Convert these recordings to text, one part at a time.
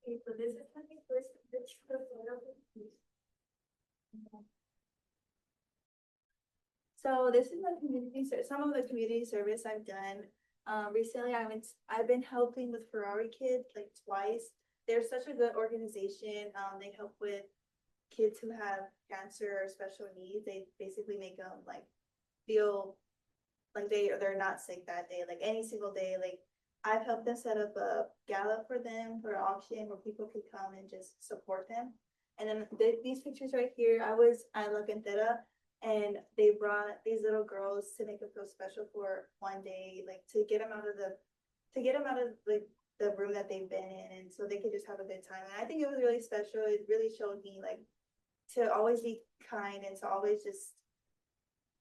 Okay, so this is my first picture of So this is my some of the community service I've done. Recently I've been helping with Ferrari Kids like twice. They're such a good organization. They help with kids who have cancer or special needs. They basically make them like feel like they're not sick that day, like any single day. Like I've helped them set up a gala for them for an auction where people could come and just support them. And then these pictures right here, I was at La Cantera and they brought these little girls to make them feel special for one day, like to get them out of like the room that they've been in, and so they could just have a good time. And I think it was really special. It really showed me like to always be kind and to always just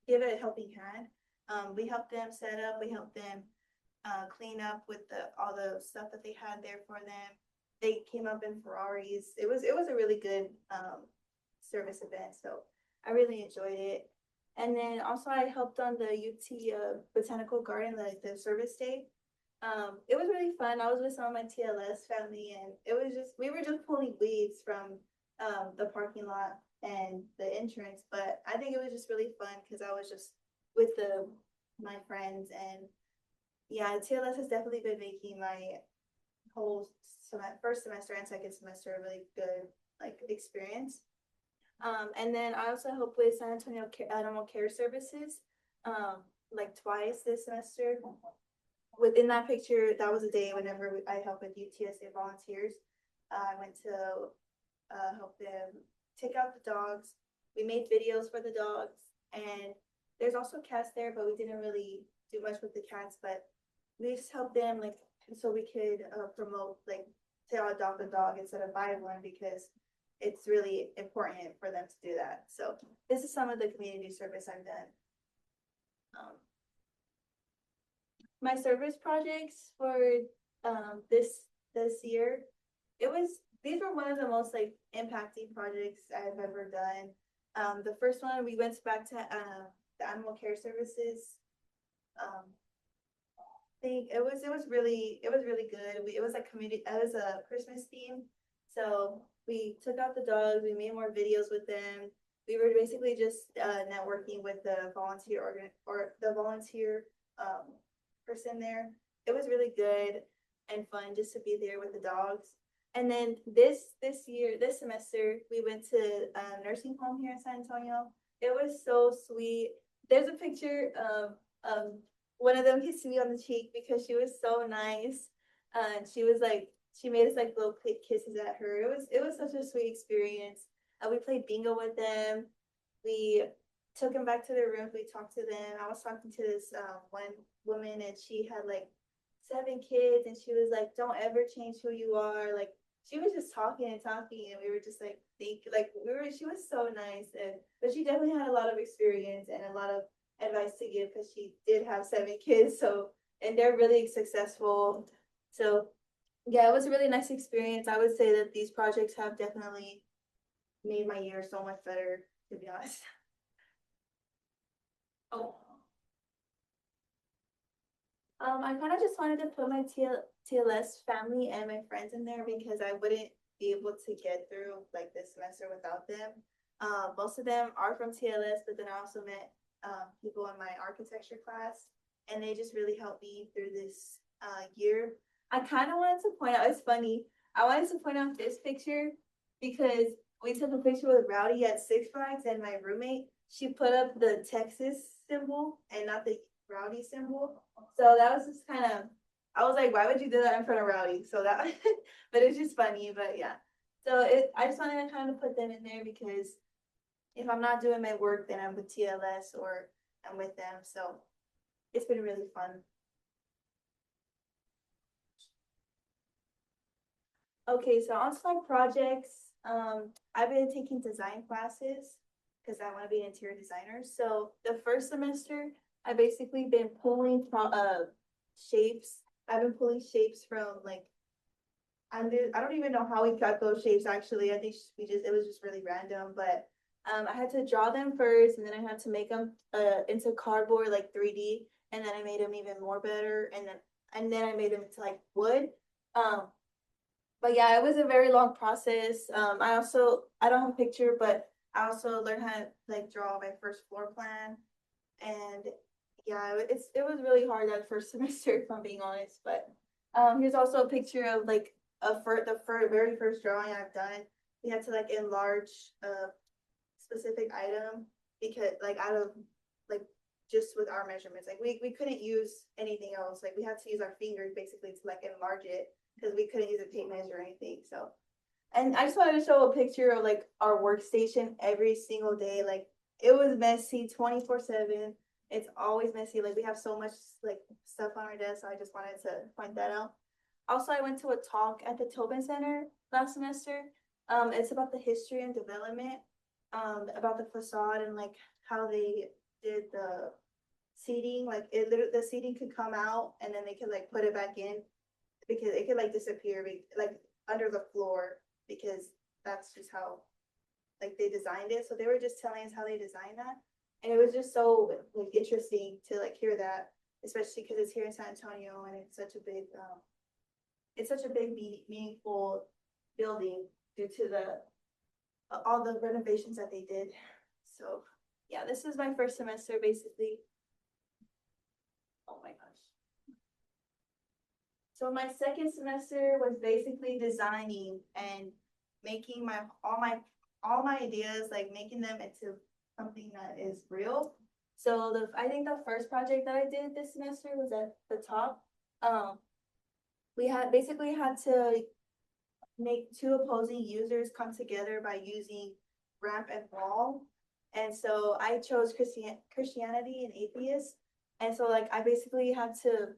give it a helping hand. We helped them set up. We helped them clean up with all the stuff that they had there for them. They came up in Ferraris. It was a really good service event. So I really enjoyed it. And then also I helped on the UT Botanical Garden, the service day. It was really fun. I was with some of my TLS family, and we were just pulling weeds from the parking lot and the entrance. But I think it was just really fun because I was just with my friends, and yeah, TLS has definitely been making my whole first semester and second semester a really good like experience. And then I also help with San Antonio Animal Care Services, like twice this semester. Within that picture, that was a day whenever I helped with UTSA volunteers. I went to help them take out the dogs. We made videos for the dogs, and there's also cats there, but we didn't really do much with the cats. But we just helped them like so we could promote like to adopt a dog instead of buy one, because it's really important for them to do that. So this is some of the community service I've done. My service projects for this year, these were one of the most like impacting projects I've ever done. The first one, we went back to the animal care services thing. It was really good. It was like community. It was a Christmas theme, so we took out the dogs. We made more videos with them. We were basically just networking with the volunteer person there. It was really good and fun just to be there with the dogs. And then this semester, we went to a nursing home here in San Antonio. It was so sweet. There's a picture of one of them kissing me on the cheek because she was so nice. She made us like little quick kisses at her. It was such a sweet experience. We played bingo with them. We took them back to their rooms. We talked to them. I was talking to this one woman, and she had like 7 kids, and she was like, "Don't ever change who you are." Like she was just talking and talking, and we were just like she was so nice, but she definitely had a lot of experience and a lot of advice to give because she did have 7 kids. So, and they're really successful. So yeah, it was a really nice experience. I would say that these projects have definitely made my year so much better, to be honest. Oh. I kind of just wanted to put my TLS family and my friends in there because I wouldn't be able to get through like this semester without them. Most of them are from TLS, but then I also met people in my architecture class, and they just really helped me through this year. I kind of wanted to point out, it's funny, I wanted to point out this picture because we took a picture with Rowdy at Six Flags, and my roommate, she put up the Texas symbol and not the Rowdy symbol. So that was just kind of, I was like, why would you do that in front of Rowdy? So that, but it's just funny, but yeah. So I just wanted to kind of put them in there because if I'm not doing my work, then I'm with TLS or I'm with them. So it's been really fun. Okay, so on to my projects. I've been taking design classes because I want to be an interior designer. So the first semester, I basically been pulling from shapes. I've been pulling shapes from like I don't even know how we got those shapes actually. I think it was just really random, but I had to draw them first, and then I had to make them into cardboard like 3D, and then I made them even more better, and then I made them into like wood. Um, But yeah, it was a very long process. I don't have a picture, but I also learned how to like draw my first floor plan. And yeah, it was really hard that first semester, if I'm being honest. But here's also a picture of like very first drawing I've done. We had to like enlarge a specific item because like out of like just with our measurements, like we couldn't use anything else. Like we had to use our fingers basically to like enlarge it because we couldn't use a tape measure or anything. So, and I just wanted to show a picture of like our workstation every single day. Like it was messy 24/7. It's always messy. Like we have so much like stuff on our desk. So I just wanted to point that out. Also, I went to a talk at the Tobin Center last semester. It's about the history and development, about the facade and like how they did the seating. Like the seating could come out and then they could like put it back in because it could like disappear like under the floor because that's just how like they designed it. So they were just telling us how they designed that, and it was just so like interesting to like hear that, especially because it's here in San Antonio and it's such a big meaningful building due to the all the renovations that they did. So yeah, this is my first semester basically. Oh my gosh. So my second semester was basically designing and making all my ideas, like making them into something that is real. So I think the first project that I did this semester was at the top. Um, we had to make two opposing users come together by using ramp and wall. And so I chose Christianity and atheist. And so like I basically had to,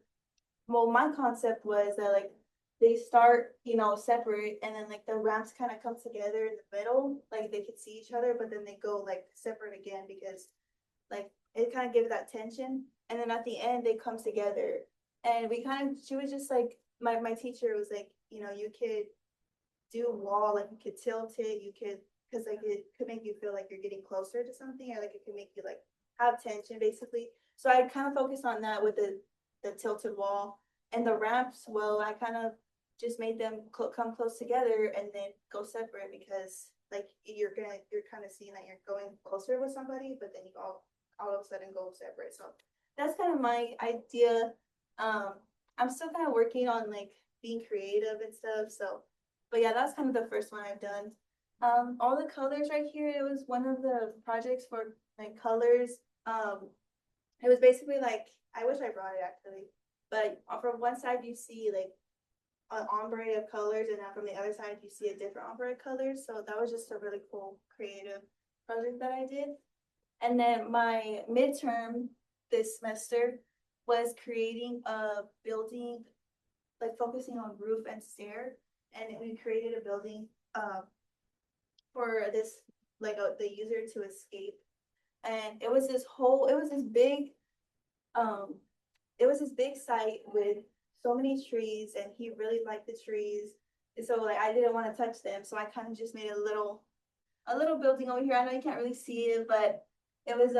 well, my concept was that like they start, separate and then like the ramps kind of come together in the middle, like they could see each other, but then they go like separate again because like it kind of gives that tension. And then at the end they come together. And she was just like my teacher was like, you could do a wall, like you could tilt it, you could, because like it could make you feel like you're getting closer to something, or like it could make you like have tension basically. So I kind of focused on that with the tilted wall and the ramps. Well, I kind of just made them come close together and then go separate because like you're kind of seeing that you're going closer with somebody, but then you all of a sudden go separate. So that's kind of my idea. Um, I'm still kind of working on like being creative and stuff. So but yeah, that's kind of the first one I've done. All the colors right here, it was one of the projects for like colors. It was basically like, I wish I brought it actually, but from one side you see like an ombre of colors, and then from the other side you see a different ombre of colors. So that was just a really cool creative project that I did. And then my midterm this semester was creating a building, like focusing on roof and stair, and we created a building for this the user to escape. And um it was this big site with so many trees, and he really liked the trees. And so like I didn't want to touch them, so I kind of just made a little building over here. I know you can't really see it, but it was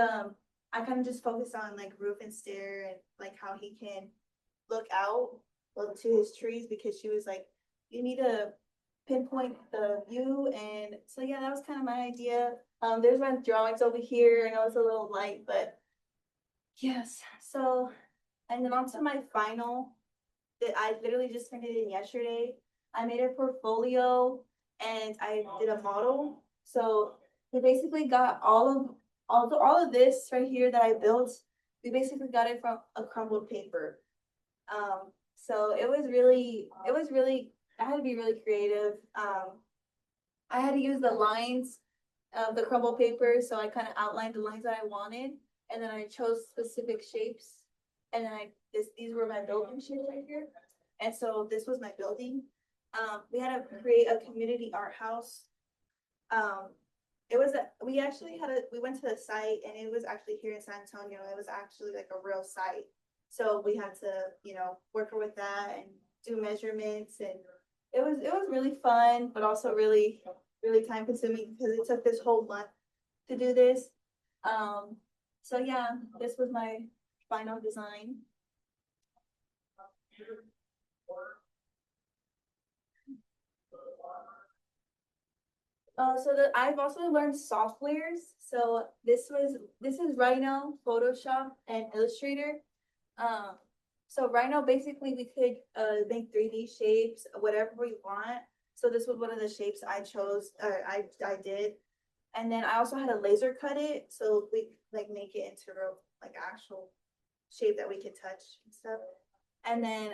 I kind of just focused on like roof and stair and like how he can look out to his trees, because she was like, you need to pinpoint the view. And so yeah, that was kind of my idea. There's my drawings over here. I know it's a little light, but yes. So and then on to my final that I literally just turned it in yesterday. I made a portfolio and I did a model. So we basically got all of this right here that I built. We basically got it from a crumbled paper. So it was really, I had to be really creative. I had to use the lines of the crumble paper. So I kind of outlined the lines that I wanted, and then I chose specific shapes. And then these were my building shapes right here. And so this was my building. We had to create a community art house. Um, we went to the site, and it was actually here in San Antonio. It was actually like a real site. So we had to, work with that and do measurements, and it was really fun, but also really, really time consuming because it took this whole month to do this. Um, so yeah, this was my final design. I've also learned softwares. So this is Rhino, Photoshop, and Illustrator. Um, so Rhino basically we could make 3D shapes, whatever we want. So this was one of the shapes I chose. I did, and then I also had to laser cut it so we like make it into real like actual shape that we could touch and stuff. And then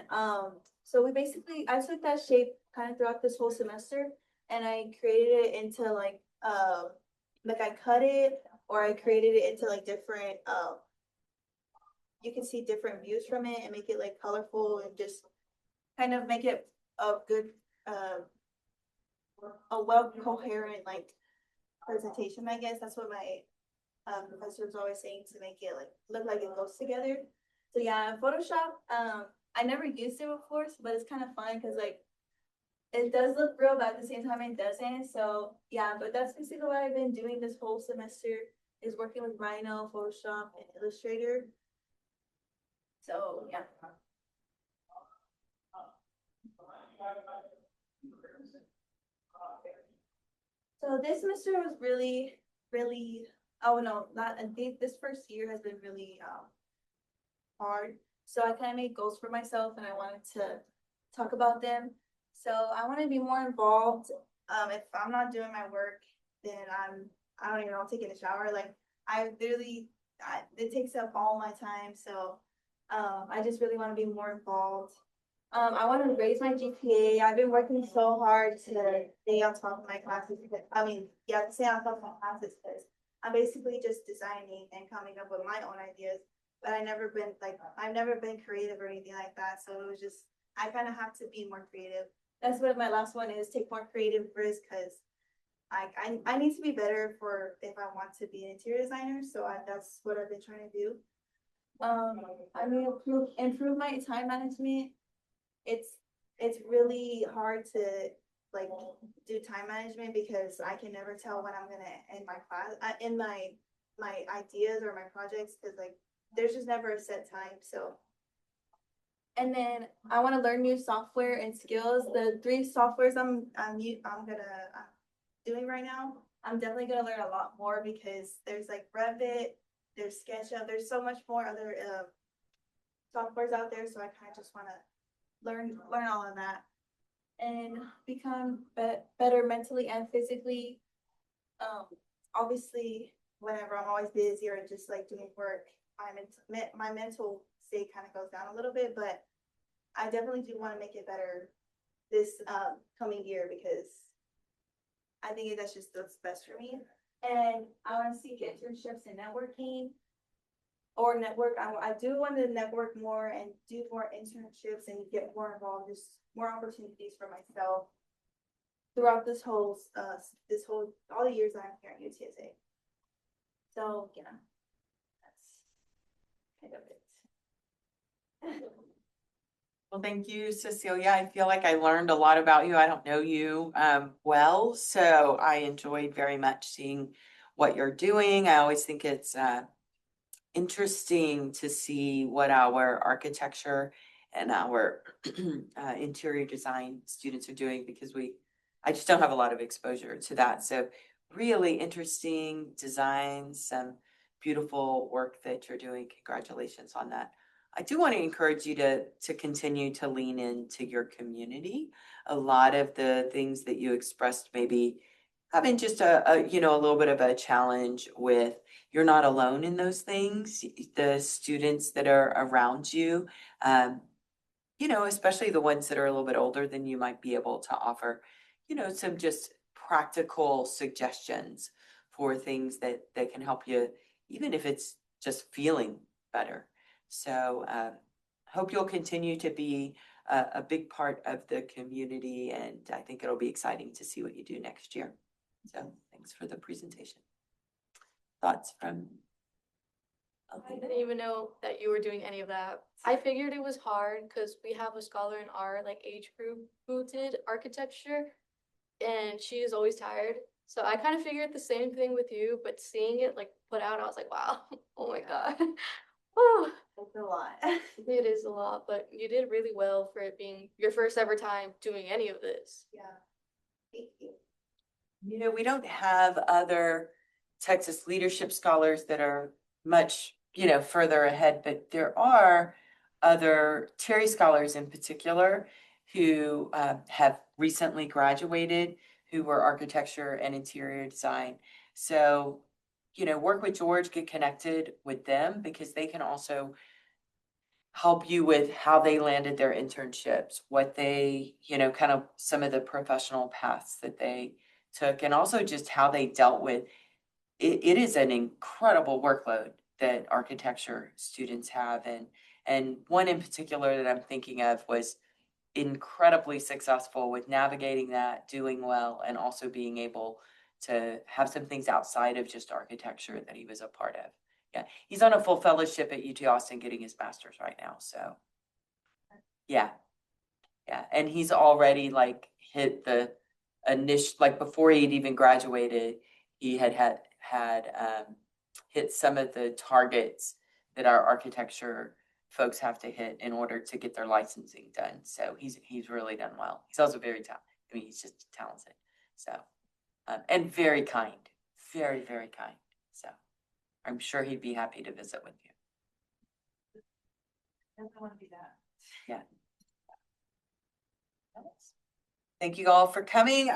so we basically I took that shape kind of throughout this whole semester and I created it into like I cut it or I created it into like different you can see different views from it and make it like colorful and just kind of make it a good a well coherent like presentation, I guess. That's what my professor was always saying to make it like look like it goes together. So yeah, Photoshop, I never used it before, but it's kind of fun because like it does look real, but at the same time it doesn't. So yeah, but that's basically what I've been doing this whole semester is working with Rhino, Photoshop, and Illustrator. So yeah. So this semester was really, oh no, not this first year has been really hard. So I kind of made goals for myself and I wanted to talk about them. So I want to be more involved. If I'm not doing my work, then I don't even know, I'm taking a shower. Like I literally, it takes up all my time. So I just really want to be more involved. I want to raise my GPA. I've been working so hard to stay on top of my classes. Yeah, to stay on top of my classes because I'm basically just designing and coming up with my own ideas. But I've never been creative or anything like that. So it was just, I kind of have to be more creative. That's what my last one is, take more creative risks because I need to be better for if I want to be an interior designer. So that's what I've been trying to do. I mean, improve my time management. It's it's really hard to like do time management because I can never tell when I'm gonna end my class, in my ideas or my projects because like there's just never a set time. So and then I want to learn new software and skills. The three softwares I'm doing right now, I'm definitely gonna learn a lot more because there's like Revit, there's SketchUp, there's so much more other softwares out there. So I kind of just want to learn all of that and become better mentally and physically. Um, Obviously, whenever I'm always busy or just like doing work, my mental state kind of goes down a little bit, but I definitely do want to make it better this coming year because I think that's just what's best for me. And I want to seek internships in networking or network. I do want to network more and do more internships and get more involved, just more opportunities for myself throughout this whole all the years that I'm here at UTSA. So yeah, that's kind of it. Well, thank you, Cecilia. I feel like I learned a lot about you. I don't know you well, so I enjoyed very much seeing what you're doing. I always think it's interesting to see what our architecture and our interior design students are doing because I just don't have a lot of exposure to that. So really interesting designs, some beautiful work that you're doing. Congratulations on that. I do want to encourage you to continue to lean into your community. A lot of the things that you expressed maybe having just a little bit of a challenge with, you're not alone in those things. The students that are around you, especially the ones that are a little bit older than you, might be able to offer, some just practical suggestions for things that can help you, even if it's just feeling better. So hope you'll continue to be a big part of the community, and I think it'll be exciting to see what you do next year. So thanks for the presentation. Thoughts from? I didn't even know that you were doing any of that. I figured it was hard because we have a scholar in our like age group who did architecture and she is always tired. So I kind of figured the same thing with you, but seeing it like put out, I was like, wow, oh my God. Oh, It's a lot. it is a lot, but you did really well for it being your first ever time doing any of this. Yeah. Thank you. You know, we don't have other Texas leadership scholars that are much, you know, further ahead, but there are other Terry scholars in particular who have recently graduated, who were architecture and interior design. So, you know, work with George, get connected with them because they can also help you with how they landed their internships, what they, you know, kind of some of the professional paths that they took, and also just how they dealt with it is an incredible workload that architecture students have. And one in particular that I'm thinking of was incredibly successful with navigating that, doing well, and also being able to have some things outside of just architecture that he was a part of. Yeah, he's on a full fellowship at UT Austin getting his master's right now. So yeah, yeah. And he's already like hit the initial, like before he'd even graduated, he had hit some of the targets that our architecture folks have to hit in order to get their licensing done. So he's really done well. He's also very talented. I mean, he's just talented. So and very kind, very, very kind. So I'm sure he'd be happy to visit with you. I want to be that. Yeah. Thank you all for coming.